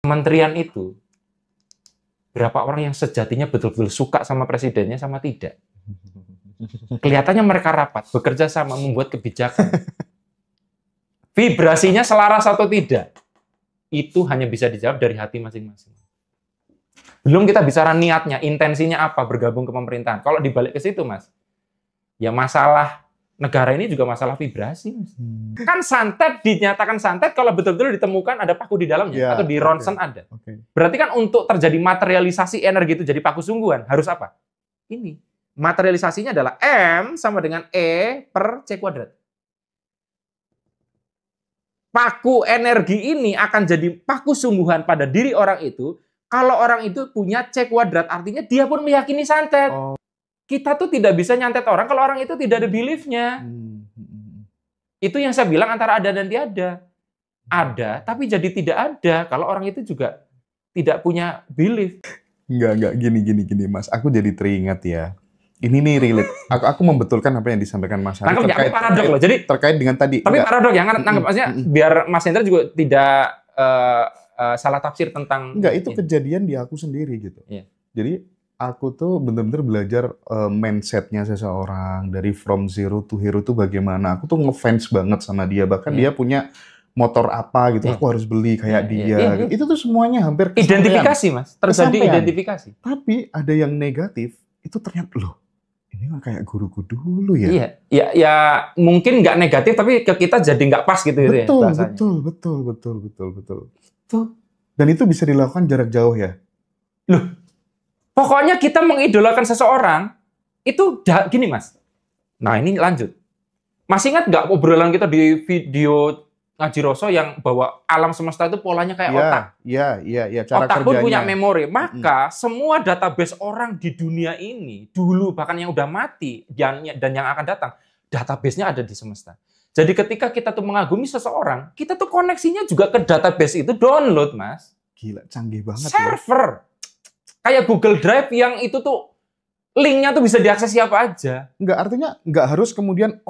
Kementerian itu, berapa orang yang sejatinya betul-betul suka sama presidennya sama tidak? Kelihatannya mereka rapat, bekerja sama, membuat kebijakan. Vibrasinya selaras atau tidak? Itu hanya bisa dijawab dari hati masing-masing. Belum kita bicara niatnya, intensinya apa bergabung ke pemerintahan. Kalau dibalik ke situ, Mas, ya masalah negara ini juga masalah vibrasi, Mas. Kan santet, dinyatakan santet kalau betul-betul ditemukan ada paku di dalamnya, atau di ronsen ada. Berarti kan untuk terjadi materialisasi energi itu jadi paku sungguhan, harus apa? Ini. Materialisasinya adalah M sama dengan E per C kuadrat. Paku energi ini akan jadi paku sungguhan pada diri orang itu, kalau orang itu punya C kuadrat, artinya dia pun meyakini santet. Kita tuh tidak bisa nyantet orang kalau orang itu tidak ada belief-nya. Itu yang saya bilang antara ada dan tiada. Ada, tapi jadi tidak ada kalau orang itu juga tidak punya belief. Enggak, gini, Mas. Aku jadi teringat ya. Ini nih relate. Aku membetulkan apa yang disampaikan Mas Hari terkait paradok loh. Jadi terkait dengan tadi. Tapi paradok ya, maksudnya biar Mas Hendra juga tidak salah tafsir tentang. Enggak, itu kejadian di aku sendiri gitu. Iya. Jadi aku tuh benar-benar belajar mindset-nya seseorang dari from zero to hero tuh bagaimana. Aku tuh ngefans banget sama dia. Bahkan dia punya motor apa gitu. Aku harus beli kayak dia. Itu tuh semuanya hampir kesampaian. Identifikasi, Mas. Terjadi identifikasi. Tapi ada yang negatif, itu ternyata loh. Ini mah kayak guruku dulu ya. Iya, ya mungkin nggak negatif, tapi ke kita jadi nggak pas gitu ya. Betul. Tuh. Dan itu bisa dilakukan jarak jauh ya. Loh, pokoknya kita mengidolakan seseorang, itu gini Mas. Nah ini lanjut. Masih ingat nggak obrolan kita di video Ngaji Roso yang bahwa alam semesta itu polanya kayak otak? Iya. Cara otak pun kerjanya. punya memori. Maka semua database orang di dunia ini, dulu bahkan yang udah mati dan yang akan datang, database-nya ada di semesta. Jadi ketika kita tuh mengagumi seseorang, kita tuh koneksinya juga ke database itu download, Mas. Gila, canggih banget. Server. Kayak Google Drive yang itu tuh linknya tuh bisa diakses siapa aja. Enggak, artinya enggak harus kemudian,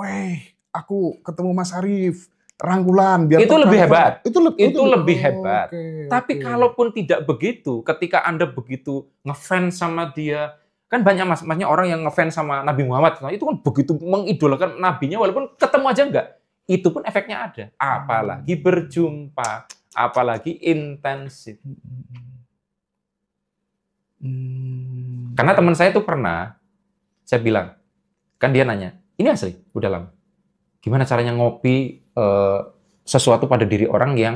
aku ketemu Mas Arif, rangkulan biar itu lebih hebat. Itu lebih oh, hebat. Tapi kalaupun tidak begitu, ketika Anda begitu ngefans sama dia, kan banyak maksudnya orang yang ngefans sama Nabi Muhammad, itu kan begitu mengidolakan nabinya walaupun ketemu aja enggak. Itu pun efeknya ada. Apalagi berjumpa, apalagi intensif. Karena teman saya tuh pernah, saya bilang, kan dia nanya, ini asli, udah lama. Gimana caranya ngopi sesuatu pada diri orang yang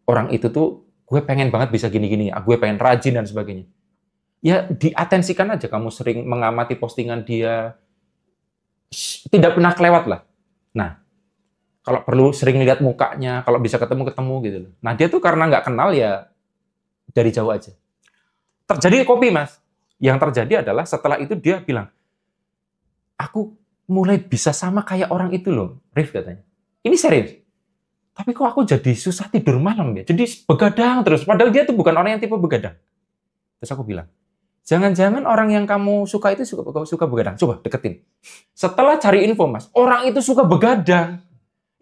orang itu tuh gue pengen banget bisa gini-gini, gue pengen rajin dan sebagainya. Ya diatensikan aja, kamu sering mengamati postingan dia, tidak pernah kelewat lah. Nah, kalau perlu sering lihat mukanya, kalau bisa ketemu gitu loh. Nah dia tuh karena nggak kenal ya dari jauh aja. Terjadi kopi Mas. Yang terjadi adalah setelah itu dia bilang, aku mulai bisa sama kayak orang itu loh, Rif katanya. Ini serius. Tapi kok aku jadi susah tidur malam ya? Jadi begadang terus. Padahal dia tuh bukan orang yang tipe begadang. Terus aku bilang, jangan-jangan orang yang kamu suka itu suka begadang. Coba deketin. Setelah cari info Mas, orang itu suka begadang.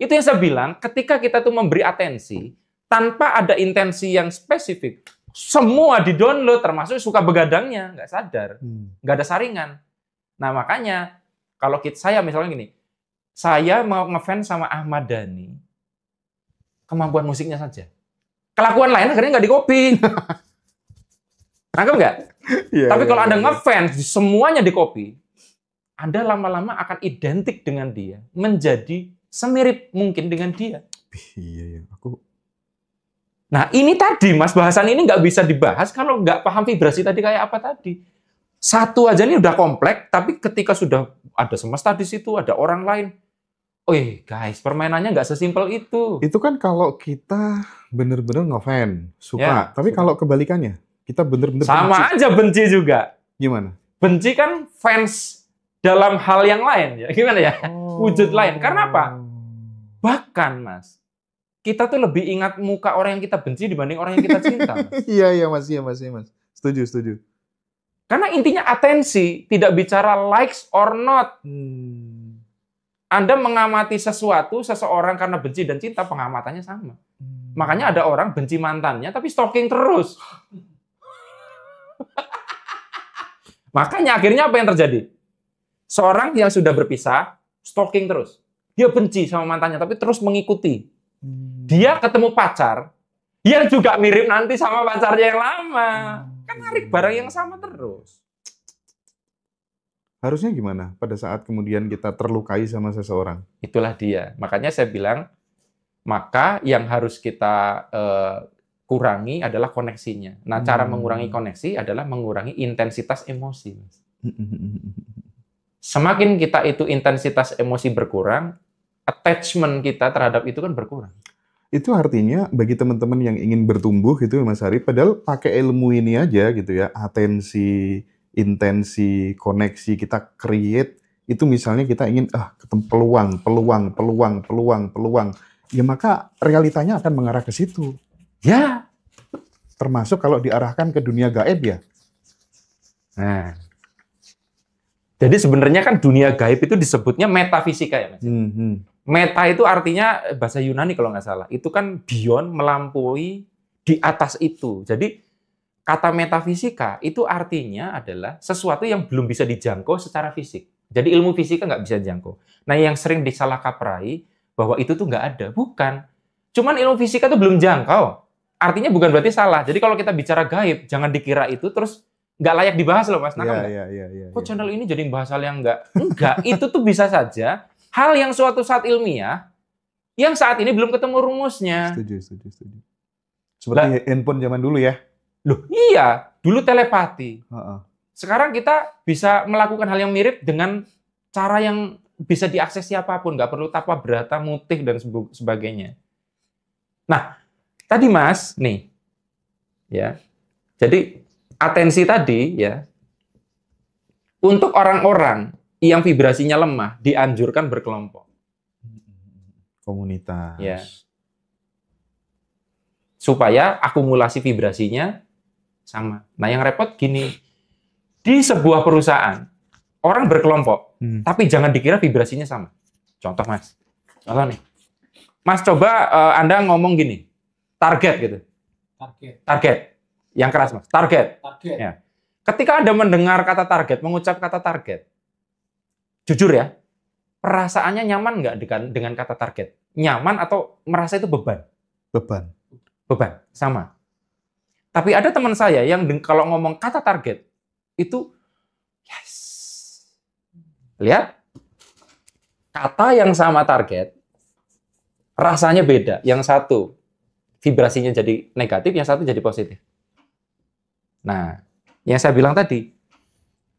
Itu yang saya bilang, ketika kita tuh memberi atensi, tanpa ada intensi yang spesifik, semua di-download, termasuk suka begadangnya. Nggak sadar. Nggak ada saringan. Nah makanya, kalau saya misalnya gini, saya mau ngefans sama Ahmad Dhani, kemampuan musiknya saja. Kelakuan lain akhirnya nggak di-copy. Nangkep nggak? Tapi kalau Anda ngefans, semuanya di-copy, Anda lama-lama akan identik dengan dia, menjadi semirip mungkin dengan dia. Nah ini tadi, Mas, bahasan ini nggak bisa dibahas kalau nggak paham vibrasi tadi kayak apa tadi. Satu aja ini udah kompleks, tapi ketika sudah ada semesta di situ, ada orang lain, guys, permainannya nggak sesimpel itu. Itu kan kalau kita bener-bener ngefans, suka. Tapi kalau kebalikannya, kita bener-bener sama benci. Aja benci juga. Gimana? Benci kan fans dalam hal yang lain, ya. Gimana ya? Wujud lain. Karena apa? Bahkan, Mas, kita tuh lebih ingat muka orang yang kita benci dibanding orang yang kita cinta. Iya, Mas. Setuju. Karena intinya atensi, tidak bicara likes or not. Anda mengamati sesuatu, seseorang karena benci dan cinta, pengamatannya sama. Makanya ada orang benci mantannya tapi stalking terus. Makanya akhirnya apa yang terjadi? Seorang yang sudah berpisah, stalking terus. Dia benci sama mantannya tapi terus mengikuti. Dia ketemu pacar yang juga mirip nanti sama pacarnya yang lama. Kan narik barang yang sama terus. Harusnya gimana pada saat kemudian kita terlukai sama seseorang? Itulah dia. Makanya saya bilang, maka yang harus kita kurangi adalah koneksinya. Nah, cara mengurangi koneksi adalah mengurangi intensitas emosi. Semakin kita itu intensitas emosi berkurang, attachment kita terhadap itu kan berkurang. Itu artinya bagi teman-teman yang ingin bertumbuh gitu Mas Ari, padahal pakai ilmu ini aja gitu ya, atensi, intensi, koneksi kita create, itu misalnya kita ingin ketemu peluang, ya maka realitanya akan mengarah ke situ. Ya. Termasuk kalau diarahkan ke dunia gaib ya. Nah. Jadi sebenarnya kan dunia gaib itu disebutnya metafisika ya Mas. Meta itu artinya bahasa Yunani kalau nggak salah. Itu kan beyond, melampaui, di atas itu. Jadi kata metafisika itu artinya adalah sesuatu yang belum bisa dijangkau secara fisik. Jadi ilmu fisika nggak bisa dijangkau. Nah yang sering disalah kaprai bahwa itu tuh nggak ada. Bukan. Cuman ilmu fisika tuh belum jangkau. Artinya bukan berarti salah. Jadi kalau kita bicara gaib, jangan dikira itu terus nggak layak dibahas loh Mas. Kok channel ini jadi bahas hal yang enggak. Itu tuh bisa saja hal yang suatu saat ilmiah yang saat ini belum ketemu rumusnya. Setuju. Seperti handphone zaman dulu ya. Loh iya, dulu telepati. Sekarang kita bisa melakukan hal yang mirip dengan cara yang bisa diakses siapapun, nggak perlu tapa berata, mutih dan sebagainya. Nah, tadi Mas, nih, ya. Jadi atensi tadi, ya, untuk orang-orang yang vibrasinya lemah dianjurkan berkelompok. Komunitas. Ya. Supaya akumulasi vibrasinya sama. Nah, yang repot gini, di sebuah perusahaan orang berkelompok, tapi jangan dikira vibrasinya sama. Contoh Mas, contoh nih, Mas coba Anda ngomong gini, target gitu. Target. Yang keras Mas, target. Ya. Ketika Anda mendengar kata target, mengucap kata target, jujur ya, perasaannya nyaman nggak dengan kata target? Nyaman atau merasa itu beban? Beban, sama. Tapi ada teman saya yang kalau ngomong kata target, itu yes. Lihat, kata yang sama target, rasanya beda. Yang satu vibrasinya jadi negatif, yang satu jadi positif. Nah, yang saya bilang tadi,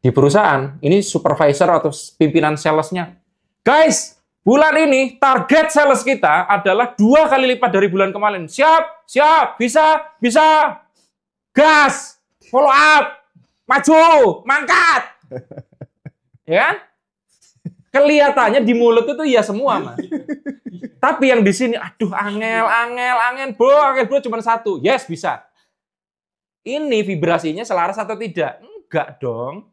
di perusahaan, ini supervisor atau pimpinan salesnya, guys, bulan ini target sales kita adalah 2 kali lipat dari bulan kemarin. Siap, bisa, gas, follow up, maju, mangkat. Ya kan? Kelihatannya di mulut itu iya semua, Mas. Tapi yang di sini, aduh, angel, bro, cuma 1. Yes, bisa. Ini vibrasinya selaras atau tidak? Enggak dong.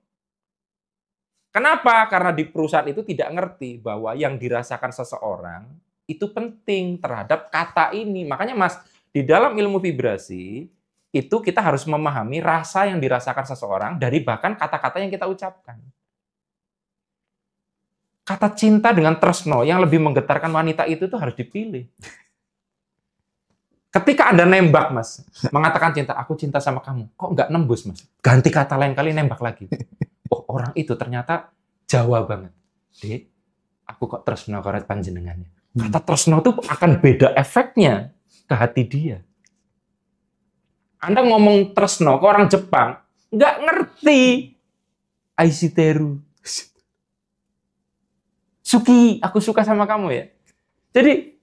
Kenapa? Karena di perusahaan itu tidak ngerti bahwa yang dirasakan seseorang itu penting terhadap kata ini. Makanya, Mas, di dalam ilmu vibrasi, itu kita harus memahami rasa yang dirasakan seseorang dari bahkan kata-kata yang kita ucapkan. Kata cinta dengan tresno yang lebih menggetarkan wanita itu tuh harus dipilih. Ketika Anda nembak, Mas, mengatakan cinta, aku cinta sama kamu, kok nggak nembus, Mas? Ganti kata lain kali, nembak lagi. Oh, orang itu ternyata Jawa banget. Dek, aku kok tresno karo panjenengannya. Kata tresno itu akan beda efeknya ke hati dia. Anda ngomong tresno ke orang Jepang, nggak ngerti. Aishiteru. Suki, aku suka sama kamu ya. Jadi,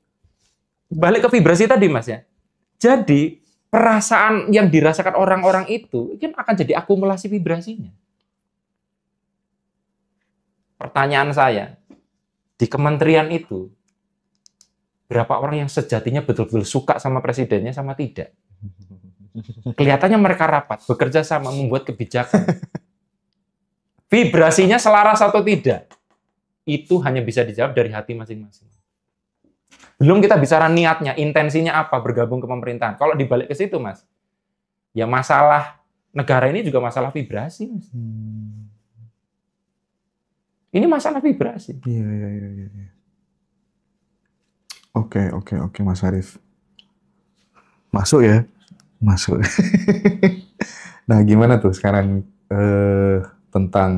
balik ke vibrasi tadi, Mas ya. Jadi, perasaan yang dirasakan orang-orang itu kan akan jadi akumulasi vibrasinya. Pertanyaan saya, di kementerian itu, berapa orang yang sejatinya betul-betul suka sama presidennya sama tidak? Kelihatannya mereka rapat, bekerja sama, membuat kebijakan. Vibrasinya selaras atau tidak? Itu hanya bisa dijawab dari hati masing-masing. Belum kita bicara niatnya, intensinya apa bergabung ke pemerintahan. Kalau dibalik ke situ, Mas, ya masalah negara ini juga masalah vibrasi, Mas. Ini masalah vibrasi. Iya. Oke, Mas Arif. Masuk ya? Masuk. Nah, gimana tuh sekarang tentang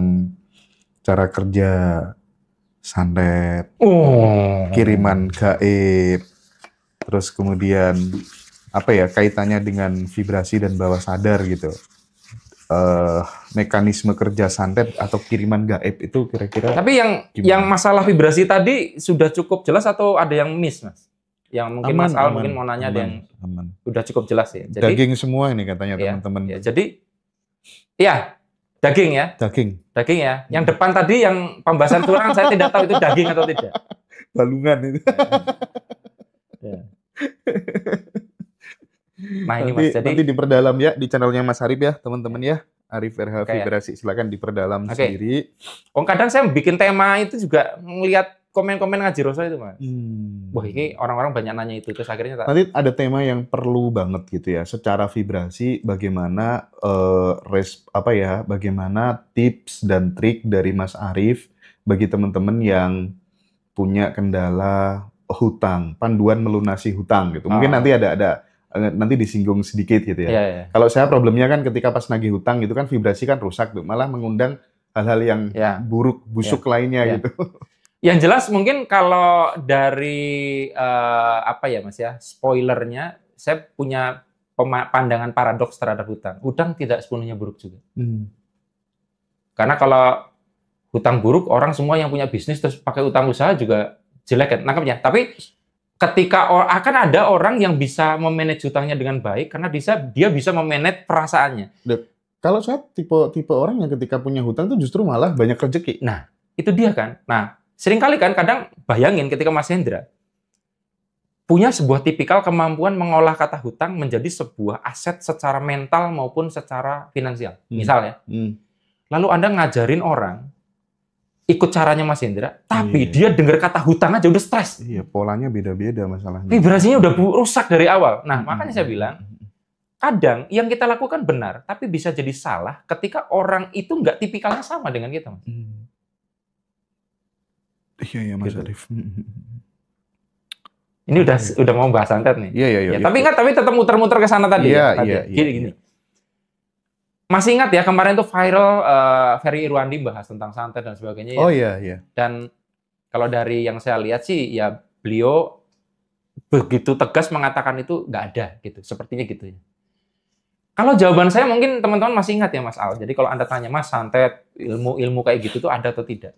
cara kerja santet, kiriman gaib, terus kemudian apa ya kaitannya dengan vibrasi dan bawah sadar gitu. Mekanisme kerja santet atau kiriman gaib itu kira-kira. Tapi yang masalah vibrasi tadi sudah cukup jelas atau ada yang miss, Mas? Yang mungkin Mas Al mungkin mau nanya ada yang udah cukup jelas ya. Jadi, daging semua ini katanya teman-teman. Ya, jadi iya, daging ya. Daging ya. Yang depan tadi yang pembahasan curang saya tidak tahu itu daging atau tidak. Balungan itu. Ya. Nah, ini Mas, jadi nanti diperdalam ya di channelnya Mas Arif ya, teman-teman ya. Arif RH Vibrasi, silakan diperdalam sendiri. Kadang saya bikin tema itu juga ngelihat komen-komen Ngaji Roso itu, Mas. Wah, ini orang-orang banyak nanya itu, terus akhirnya nanti ada tema yang perlu banget gitu ya, secara vibrasi bagaimana bagaimana tips dan trik dari Mas Arif bagi teman-teman yang punya kendala hutang, panduan melunasi hutang gitu. Mungkin nanti nanti disinggung sedikit gitu ya. Yeah. Kalau saya problemnya kan ketika pas nagih hutang gitu kan vibrasi kan rusak tuh, malah mengundang hal-hal yang buruk, busuk lainnya gitu. Yang jelas mungkin kalau dari Mas ya, spoilernya, saya punya pandangan paradoks terhadap hutang. Hutang tidak sepenuhnya buruk juga. Karena kalau hutang buruk, orang semua yang punya bisnis terus pakai hutang usaha juga jelek kan, nangkapnya. Tapi ketika akan ada orang yang bisa memanage hutangnya dengan baik karena dia bisa memanage perasaannya. Kalau saya tipe orang yang ketika punya hutang itu justru malah banyak rezeki. Nah, itu dia kan. Nah, seringkali kan kadang bayangin ketika Mas Hendra punya sebuah tipikal kemampuan mengolah kata hutang menjadi sebuah aset secara mental maupun secara finansial. Misalnya, lalu Anda ngajarin orang ikut caranya Mas Hendra, tapi dia dengar kata hutang aja udah stres. Iya, polanya beda-beda masalahnya. Vibrasinya udah rusak dari awal. Nah, makanya saya bilang, kadang yang kita lakukan benar, tapi bisa jadi salah ketika orang itu nggak tipikalnya sama dengan kita, Mas. Iya, Mas Arif. Ini udah mau bahas santet nih. Iya. Tapi tetap muter-muter ke sana tadi. Iya. Gini. Masih ingat ya kemarin tuh viral Ferry Irwandi bahas tentang santet dan sebagainya. Oh iya. Dan kalau dari yang saya lihat sih ya beliau begitu tegas mengatakan itu nggak ada gitu, sepertinya gitu ya. Kalau jawaban saya mungkin teman-teman masih ingat ya Mas Al. Jadi kalau Anda tanya Mas santet ilmu kayak gitu tuh ada atau tidak?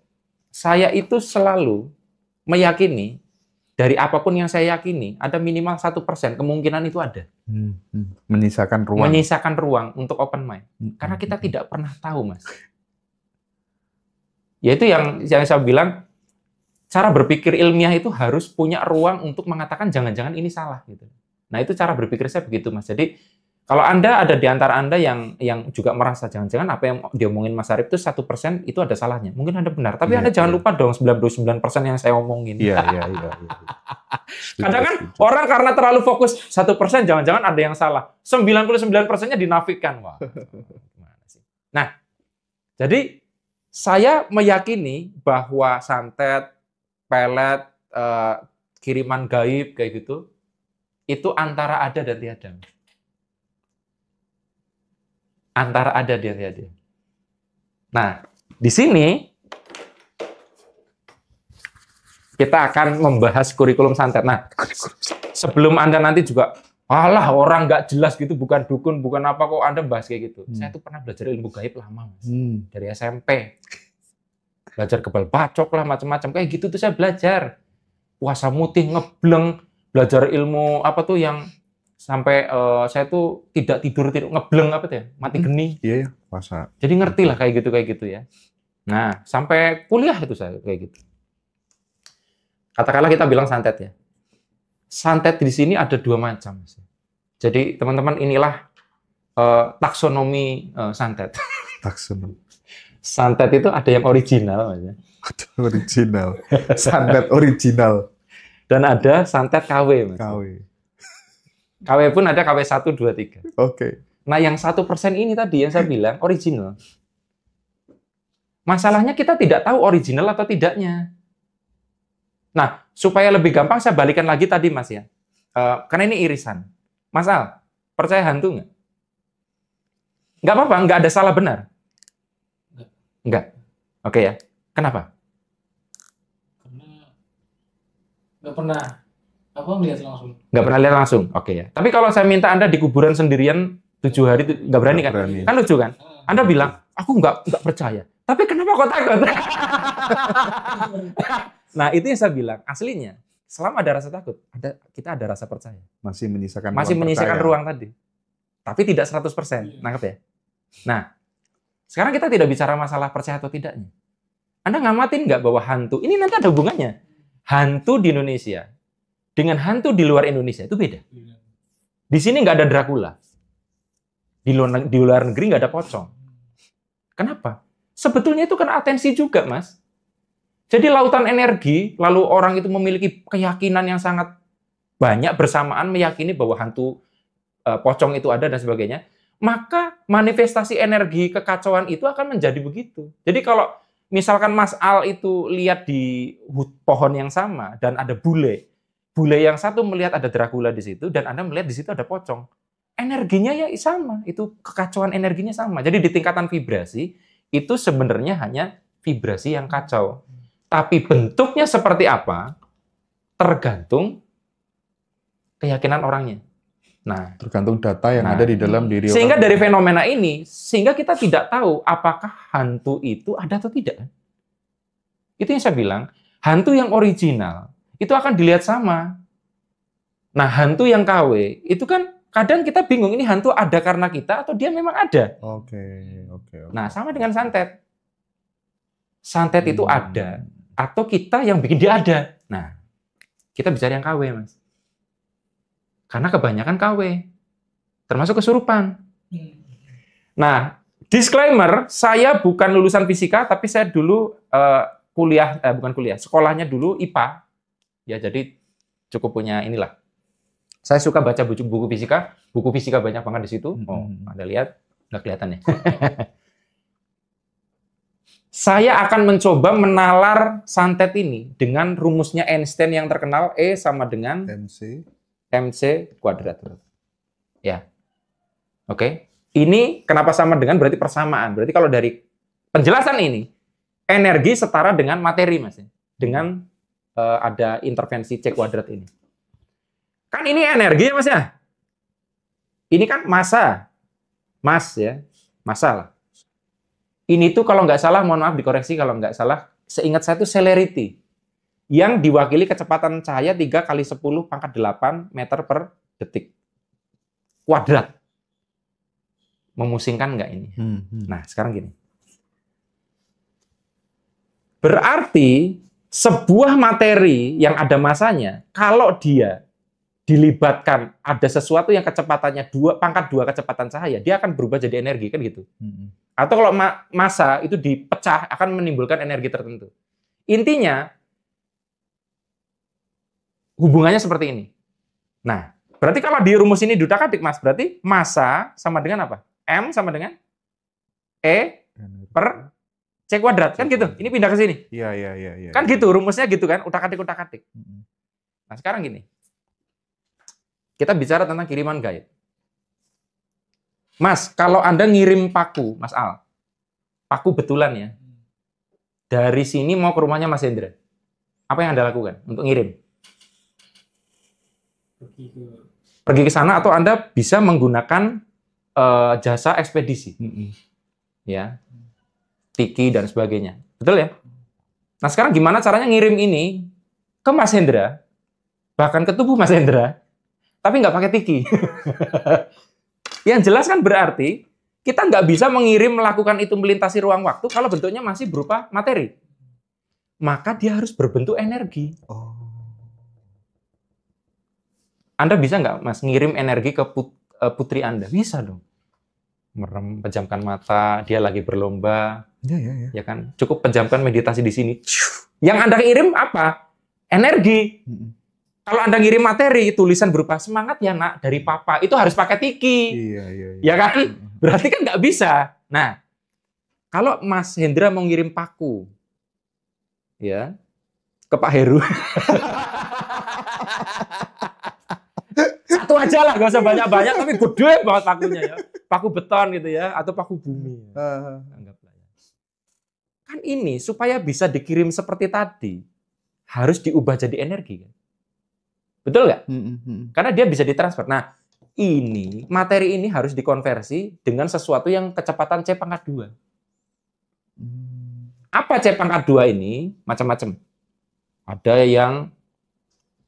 Saya itu selalu meyakini dari apapun yang saya yakini ada minimal 1% kemungkinan itu ada. Menyisakan ruang untuk open mind. Karena kita tidak pernah tahu, Mas. Yaitu yang saya bilang, cara berpikir ilmiah itu harus punya ruang untuk mengatakan jangan-jangan ini salah gitu. Nah, itu cara berpikir saya begitu, Mas. Jadi kalau Anda ada di antara Anda yang juga merasa jangan-jangan apa yang diomongin Mas Arif itu 1% itu ada salahnya. Mungkin Anda benar, tapi Anda jangan lupa dong 99% yang saya omongin. Iya. Kadang kan orang karena terlalu fokus 1% jangan-jangan ada yang salah. 99%-nya dinafikan. Wah. Gimana sih? Nah, jadi saya meyakini bahwa santet, pelet, kiriman gaib kayak gitu itu antara ada dan tiada. Antara ada dan tiada. Nah, di sini kita akan membahas kurikulum santet. Nah, sebelum Anda nanti juga, alah orang nggak jelas gitu, bukan dukun, bukan apa kok Anda bahas kayak gitu. Saya tuh pernah belajar ilmu gaib lama, Mas. Dari SMP. Belajar kebal bacok lah, macam-macam. Kayak gitu tuh saya belajar. Puasa mutih, ngebleng, belajar ilmu apa tuh yang sampai saya tuh tidak tidur ngebleng apa tuh ya, mati geni. Iya, puasa. Jadi ngerti lah kayak gitu ya. Nah, sampai kuliah itu saya kayak gitu. Katakanlah kita bilang santet ya. Santet di sini ada 2 macam. Jadi teman-teman inilah taksonomi santet. Taksonomi. Santet itu ada yang original, Mas. Ada original. Santet original. dan ada santet KW, Mas. KW pun ada KW 1, 2, 3. Oke. Nah, yang 1% ini tadi yang saya bilang original. Masalahnya kita tidak tahu original atau tidaknya. Nah, supaya lebih gampang saya balikan lagi tadi, Mas ya. Karena ini irisan. Mas Al, percaya hantu nggak? Nggak apa-apa, nggak ada salah benar. Nggak. Oke ya. Kenapa? Karena nggak pernah melihat langsung. Nggak pernah lihat langsung. Oke ya. Tapi kalau saya minta Anda di kuburan sendirian 7 hari, nggak berani kan? Kan lucu kan? Anda bilang, aku nggak percaya. Tapi kenapa kok takut? Nah, itu yang saya bilang. Aslinya, selama ada rasa takut, kita ada rasa percaya. Masih menyisakan ruang tadi. Tapi tidak 100%. Nangkep ya? Nah, sekarang kita tidak bicara masalah percaya atau tidaknya. Anda ngamatin nggak bahwa hantu, ini nanti ada hubungannya. Hantu di Indonesia dengan hantu di luar Indonesia itu beda. Di sini nggak ada Dracula. Di luar negeri nggak ada pocong. Kenapa? Sebetulnya itu kan atensi juga, Mas. Jadi lautan energi, lalu orang itu memiliki keyakinan yang sangat banyak bersamaan meyakini bahwa hantu pocong itu ada dan sebagainya. Maka manifestasi energi kekacauan itu akan menjadi begitu. Jadi kalau misalkan Mas Al itu lihat di pohon yang sama dan ada bule yang satu melihat ada Dracula di situ dan Anda melihat di situ ada pocong. Energinya ya sama, itu kekacauan energinya sama. Jadi di tingkatan vibrasi itu sebenarnya hanya vibrasi yang kacau. Tapi bentuknya seperti apa tergantung keyakinan orangnya. Nah, tergantung data yang ada di dalam diri orang. Sehingga dari fenomena ini, sehingga kita tidak tahu apakah hantu itu ada atau tidak. Itu yang saya bilang, hantu yang original itu akan dilihat sama. Nah, hantu yang KW itu kan kadang kita bingung, ini hantu ada karena kita atau dia memang ada. Oke. Nah, sama dengan santet. Santet itu ada atau kita yang bikin dia ada. Nah, kita bicara yang KW, Mas. Karena kebanyakan KW. Termasuk kesurupan. Nah, disclaimer, saya bukan lulusan fisika, tapi saya dulu sekolahnya dulu IPA. Ya, jadi cukup punya inilah. Saya suka baca buku fisika banyak banget di situ. Oh, Anda lihat, nggak kelihatan ya. Saya akan mencoba menalar santet ini dengan rumusnya Einstein yang terkenal, E sama dengan MC kuadrat. Ya. Oke. Ini kenapa sama dengan berarti persamaan. Berarti kalau dari penjelasan ini, energi setara dengan materi, Mas. Dengan ada intervensi C kuadrat ini. Kan ini energi ya, Mas ya? Ini kan massa. Mas ya. Massa lah. Ini tuh kalau nggak salah, mohon maaf dikoreksi kalau nggak salah, seingat saya itu celerity. Yang diwakili kecepatan cahaya 3 kali 10 pangkat 8 meter per detik. Kuadrat. Memusingkan nggak ini? Nah, sekarang gini. Berarti sebuah materi yang ada masanya, kalau dia dilibatkan ada sesuatu yang kecepatannya pangkat 2 kecepatan cahaya, dia akan berubah jadi energi, kan gitu. Atau kalau massa itu dipecah akan menimbulkan energi tertentu. Intinya hubungannya seperti ini. Nah, berarti kalau di rumus ini dudak-adik, Mas, berarti massa sama dengan apa? M sama dengan E per C kuadrat, kan gitu. Ini pindah ke sini. Iya. Kan gitu, rumusnya gitu kan, utak-atik. Nah, sekarang gini. Kita bicara tentang kiriman gaib. Mas, kalau Anda ngirim paku, Mas Al, paku betulan ya, dari sini mau ke rumahnya Mas Hendra, apa yang Anda lakukan untuk ngirim? Pergi ke sana atau Anda bisa menggunakan jasa ekspedisi, ya, tiki dan sebagainya, betul ya? Nah sekarang gimana caranya ngirim ini ke Mas Hendra, bahkan ke tubuh Mas Hendra, tapi nggak pakai tiki? Yang jelas kan berarti kita nggak bisa melakukan itu melintasi ruang waktu kalau bentuknya masih berupa materi. Maka dia harus berbentuk energi. Anda bisa nggak, Mas, ngirim energi ke putri Anda? Bisa dong. Merem, pejamkan mata, dia lagi berlomba. Ya kan? Cukup pejamkan meditasi di sini. Yang Anda kirim apa? Energi. Kalau Anda ngirim materi, tulisan berupa semangat ya nak, dari papa, itu harus pakai tiki. Iya. Ya kan? Berarti kan nggak bisa. Nah, kalau Mas Hendra mau ngirim paku, ya, ke Pak Heru. Satu aja lah, nggak usah banyak-banyak, tapi gede banget pakunya ya. Paku beton gitu ya, atau paku bumi. Anggaplah ya. Kan ini supaya bisa dikirim seperti tadi, harus diubah jadi energi. Kan? Betul nggak? Karena dia bisa ditransfer. Nah, ini materi ini harus dikonversi dengan sesuatu yang kecepatan C pangkat 2. Apa C pangkat 2 ini? Macam-macam. Ada yang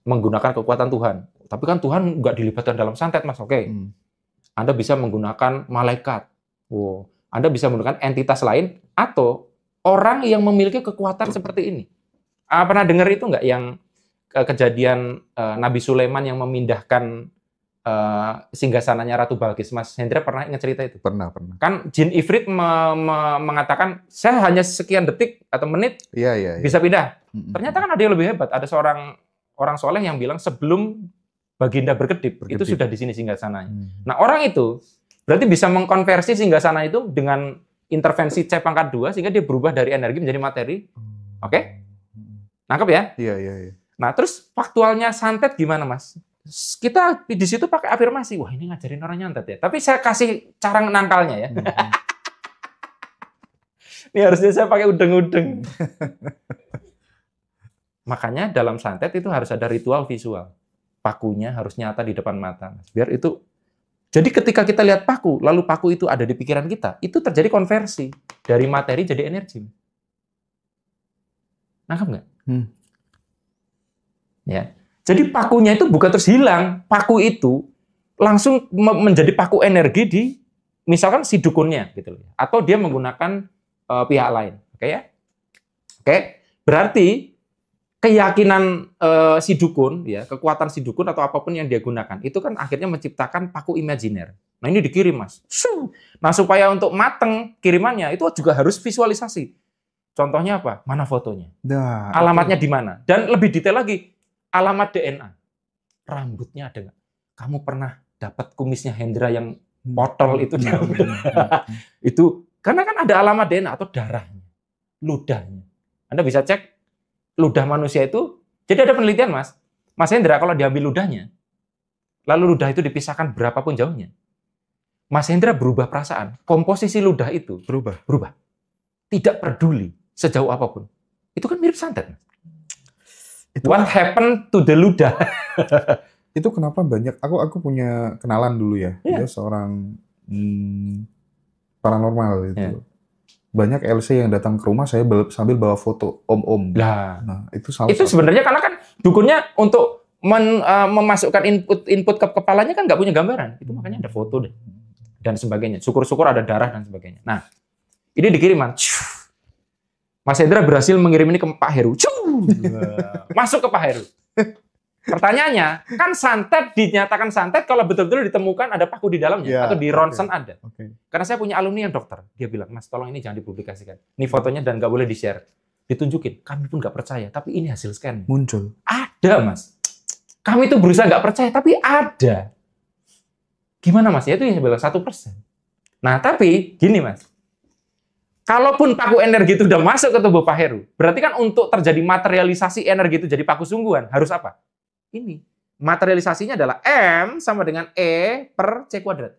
menggunakan kekuatan Tuhan. Tapi kan Tuhan nggak dilibatkan dalam santet, Mas. Oke. Anda bisa menggunakan malaikat. Wow. Anda bisa menggunakan entitas lain atau orang yang memiliki kekuatan seperti ini. Pernah dengar itu nggak yang kejadian Nabi Sulaiman yang memindahkan singgasananya Ratu Balkis? Mas Hendra pernah ingat cerita itu? Pernah. Kan jin Ifrit mengatakan, saya hanya sekian detik atau menit bisa pindah. Ternyata kan ada yang lebih hebat. Ada seorang orang soleh yang bilang sebelum Baginda berkedip. Itu sudah di sini singgasananya. Nah, orang itu berarti bisa mengkonversi singgasana itu dengan intervensi C pangkat 2 sehingga dia berubah dari energi menjadi materi. Oke? Nangkep ya? Iya. Nah, terus faktualnya santet gimana, Mas? Kita di situ pakai afirmasi. Wah, ini ngajarin orang nyantet ya. Tapi saya kasih cara nangkalnya ya. Ini harusnya saya pakai udeng-udeng. Makanya dalam santet itu harus ada ritual visual. Pakunya harus nyata di depan mata. Biar itu. Jadi ketika kita lihat paku, lalu paku itu ada di pikiran kita, itu terjadi konversi dari materi jadi energi. Nangkep nggak? Ya. Jadi pakunya itu bukan terus hilang. Paku itu langsung menjadi paku energi di misalkan si dukunnya gitu loh. Atau dia menggunakan pihak lain. Oke ya? Oke. Berarti keyakinan si dukun, ya, kekuatan si dukun atau apapun yang dia gunakan, itu kan akhirnya menciptakan paku imajiner. Nah, ini dikirim, Mas. Nah, supaya untuk mateng kirimannya, itu juga harus visualisasi. Contohnya apa? Mana fotonya? Nah, alamatnya di mana? Dan lebih detail lagi, alamat DNA. Rambutnya ada nggak? Kamu pernah dapat kumisnya Hendra yang potol itu diambil? Itu, karena kan ada alamat DNA atau darahnya, ludahnya. Anda bisa cek ludah manusia itu, jadi ada penelitian, Mas Hendra, kalau diambil ludahnya, lalu ludah itu dipisahkan berapapun jauhnya, Mas Hendra berubah perasaan, komposisi ludah itu berubah. Tidak peduli sejauh apapun. Itu kan mirip santet. What happened to the ludah? Itu kenapa banyak, aku punya kenalan dulu ya, dia seorang paranormal gitu. Banyak LC yang datang ke rumah saya sambil bawa foto om-om. Nah, itu salah itu sebenarnya karena kan dukunnya untuk memasukkan input ke kepalanya kan nggak punya gambaran. Itu makanya ada foto dan sebagainya. Syukur-syukur ada darah dan sebagainya. Nah, ini dikirim, Mas Hendra berhasil mengirim ini ke Pak Heru. Masuk ke Pak Heru. Pertanyaannya, kan santet dinyatakan santet kalau betul-betul ditemukan ada paku di dalamnya atau di ronsen ada. Karena saya punya alumni yang dokter, dia bilang, Mas, tolong ini jangan dipublikasikan. Ini fotonya dan nggak boleh di-share. Ditunjukin, kami pun nggak percaya, tapi ini hasil scan. Muncul. Ada, Mas. Kami tuh berusaha nggak percaya, tapi ada. Gimana, Mas? Ya itu yang saya bilang 1%. Nah, tapi gini, Mas. Kalaupun paku energi itu udah masuk ke tubuh Pak Heru, berarti kan untuk terjadi materialisasi energi itu jadi paku sungguhan, harus apa? Ini. Materialisasinya adalah M sama dengan E per C kuadrat.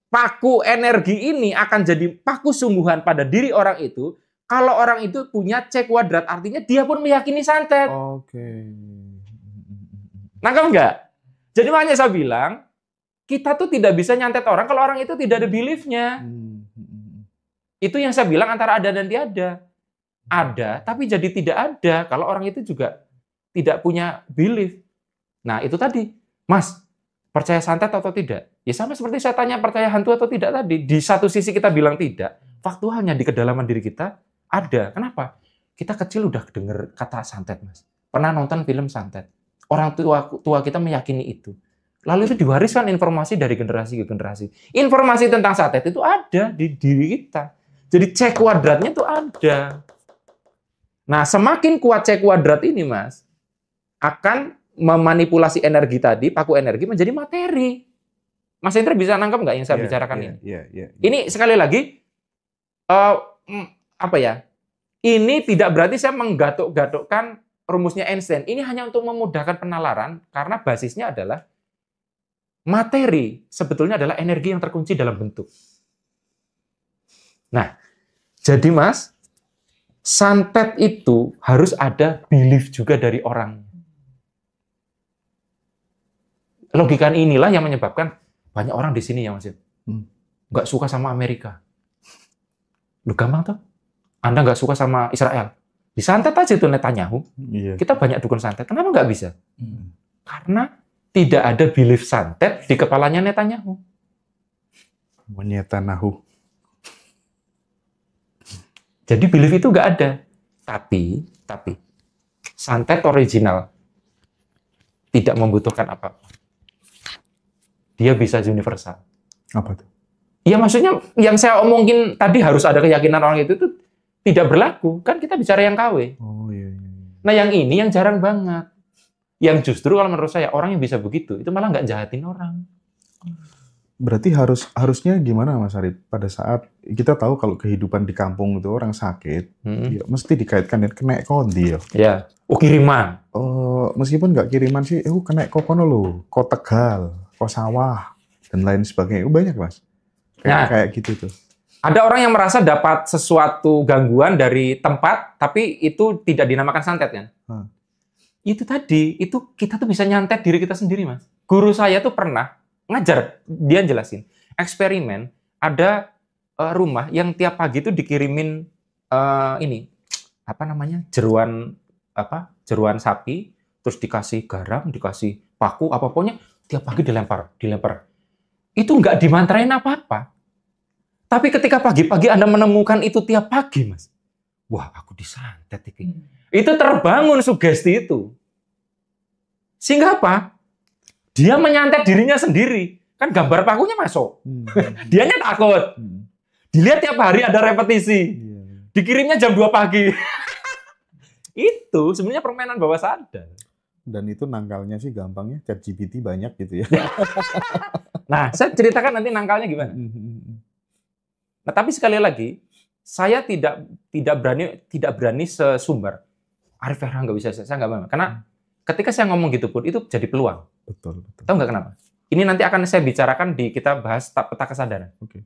Paku energi ini akan jadi paku sungguhan pada diri orang itu kalau orang itu punya C kuadrat, artinya dia pun meyakini santet. Nangkep nggak? Jadi makanya saya bilang, kita tuh tidak bisa nyantet orang kalau orang itu tidak ada belief-nya. Itu yang saya bilang antara ada dan tiada. Ada, tapi jadi tidak ada kalau orang itu juga tidak punya belief. Nah, itu tadi. Mas, percaya santet atau tidak? Ya sama seperti saya tanya percaya hantu atau tidak tadi. Di satu sisi kita bilang tidak, faktualnya di kedalaman diri kita ada. Kenapa? Kita kecil udah dengar kata santet, Mas. Pernah nonton film santet. Orang tua kita meyakini itu. Lalu itu diwariskan informasi dari generasi ke generasi. Informasi tentang santet itu ada di diri kita. Jadi C kuadratnya itu ada. Nah, semakin kuat C kuadrat ini, Mas, akan memanipulasi energi tadi, paku energi menjadi materi. Mas Indra bisa nangkap nggak yang saya bicarakan ini? Ini sekali lagi, apa ya? Ini tidak berarti saya menggatuk-gatukkan rumusnya Einstein. Ini hanya untuk memudahkan penalaran, karena basisnya adalah materi sebetulnya adalah energi yang terkunci dalam bentuk. Nah, jadi Mas, santet itu harus ada belief juga dari orang. Logika inilah yang menyebabkan banyak orang di sini ya Mas, nggak suka sama Amerika. Lu gampang tuh. Anda nggak suka sama Israel. Disantet aja itu Netanyahu. Iya. Kita banyak dukun santet. Kenapa nggak bisa? Karena tidak ada belief santet di kepalanya Netanyahu. Netanyahu. Jadi belief itu nggak ada. Tapi santet original tidak membutuhkan apa-apa. Dia bisa universal. Apa tuh? Ya maksudnya yang saya omongin tadi harus ada keyakinan orang itu tidak berlaku. Kan kita bicara yang KW. Oh iya. Nah yang ini yang jarang banget. Yang justru kalau menurut saya orang yang bisa begitu itu malah nggak jahatin orang. Berarti harusnya gimana Mas Arif? Pada saat kita tahu kalau kehidupan di kampung itu orang sakit, ya mesti dikaitkan dengan kena kondi ya. Ya, kiriman. Oh, meskipun nggak kiriman sih, kena kokono lo, kok Tegal, kok sawah dan lain sebagainya. Banyak Mas. Kayak gitu tuh. Ada orang yang merasa dapat sesuatu gangguan dari tempat, tapi itu tidak dinamakan santet kan? Itu tadi, itu kita tuh bisa nyantet diri kita sendiri Mas. Guru saya tuh pernah ngajar, dia jelasin eksperimen, ada rumah yang tiap pagi tuh dikirimin jeruan sapi, terus dikasih garam, dikasih paku, pokoknya tiap pagi dilempar. Itu nggak dimantrain apa-apa. Tapi ketika pagi-pagi Anda menemukan itu tiap pagi, Mas, wah aku disantet ini. Itu terbangun sugesti itu. Sehingga apa? Dia menyantet dirinya sendiri. Kan gambar pakunya masuk. Dianya takut. Dilihat tiap hari ada repetisi. Dikirimnya jam 2 pagi. Itu sebenarnya permainan bawah sadar. Dan itu nangkalnya sih gampangnya, ChatGPT banyak gitu ya. Nah, saya ceritakan nanti nangkalnya gimana. Nah, tapi sekali lagi, saya tidak berani sesumber. Arif Ferhan nggak bisa, saya nggak mau. Karena ketika saya ngomong gitu pun, itu jadi peluang. Betul. Tahu nggak kenapa? Ini nanti akan saya bicarakan kita bahas peta kesadaran. Oke.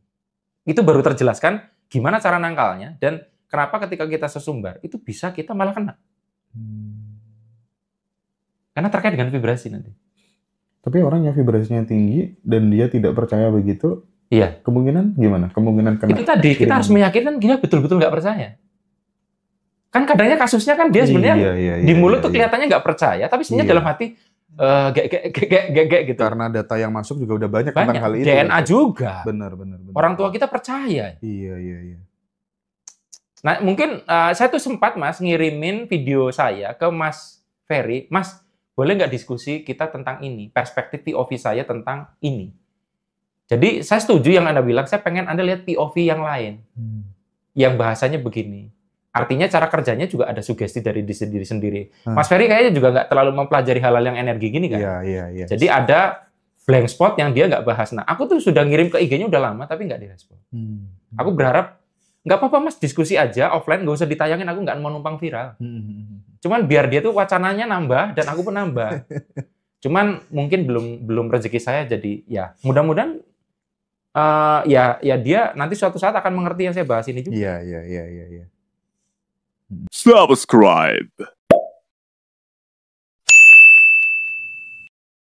Itu baru terjelaskan gimana cara nangkalnya, dan kenapa ketika kita sesumbar, itu bisa kita malah kena. Karena terkait dengan vibrasi nanti. Tapi orang yang vibrasinya tinggi, dan dia tidak percaya begitu, iya. Kemungkinan gimana? Kemungkinan kena. Itu tadi, kita harus meyakinkan dia betul-betul nggak percaya. Kan kadangnya kasusnya kan dia sebenarnya di mulut tuh kelihatannya nggak percaya, tapi sebenarnya dalam hati gitu. Karena data yang masuk juga udah banyak tentang hal itu. DNA juga. Benar. Orang tua kita percaya. Iya. Nah, mungkin saya tuh sempat Mas ngirimin video saya ke Mas Ferry. Mas, boleh nggak diskusi kita tentang ini? Perspektif POV saya tentang ini. Jadi saya setuju yang Anda bilang, saya pengen Anda lihat POV yang lain. Yang bahasanya begini. Artinya cara kerjanya juga ada sugesti dari diri sendiri. Mas Ferry kayaknya juga nggak terlalu mempelajari hal-hal yang energi gini kan? Iya. Jadi ada blank spot yang dia nggak bahas. Nah, aku tuh sudah ngirim ke IG-nya udah lama, tapi nggak direspon. Aku berharap, nggak apa-apa Mas, diskusi aja offline, nggak usah ditayangin, aku nggak mau numpang viral. Cuman biar dia tuh wacananya nambah, dan aku pun nambah. Cuman mungkin belum rezeki saya, jadi ya mudah-mudahan ya dia nanti suatu saat akan mengerti yang saya bahas ini juga. Iya. Subscribe.